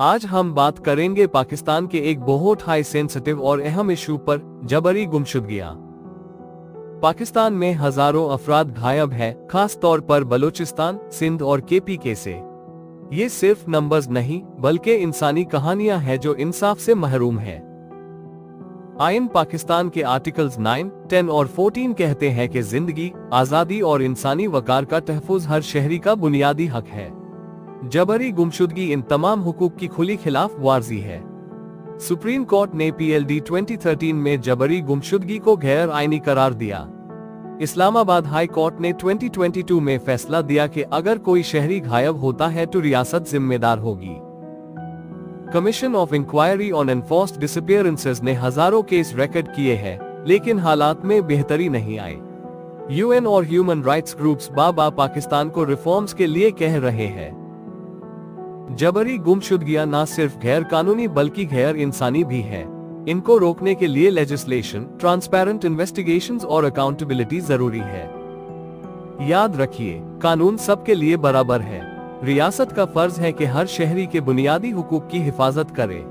आज हम बात करेंगे पाकिस्तान के एक बहुत हाई सेंसिटिव और अहम इशू पर, जबरी गुमशुदगियां। पाकिस्तान में हजारों अफराद गायब हैं, खास तौर पर बलूचिस्तान, सिंध और KPK से। ये सिर्फ नंबर्स नहीं, बल्कि इंसानी कहानियां हैं जो इंसाफ से महरूम हैं। आइन पाकिस्तान के आर्टिकल्स 9, 10 और 14 कहते हैं कि जिंदगी, आजादी और इंसानी वकार का तहफ़्फ़ुज़ हर शहरी का बुनियादी हक है। जबरी गुमशुदगी इन तमाम हुकूक की खुली खिलाफ वर्जी है। सुप्रीम कोर्ट ने PLD 2013 में जबरी गुमशुदगी को गैर आइनी करार दिया। इस्लामाबाद हाई कोर्ट ने 2022 में फैसला दिया कि अगर कोई शहरी गायब होता है तो रियासत जिम्मेदार होगी। Commission of inquiry on enforced disappearances ने हजारों केस रिकॉर्ड किए हैं, लेकिन हालात में बेहतरी नहीं आई। UN और ह्यूमन राइट्स ग्रुप्स बाबा पाकिस्तान को रिफॉर्म्स के लिए कह रहे हैं। जबरी गुमशुदगियां न सिर्फ गैर कानूनी बल्कि गैर इंसानी भी हैं। इनको रोकने के लिए लेजिस्लेशन, ट्रांसपेरेंट इन्वेस्टिगेशंस और अकाउंटेबिलिटी जरूरी है। याद रखिए, कानून सबके लिए बराबर है। रियासत का फर्ज है कि हर शहरी के बुनियादी हुकूक की हिफाजत करे।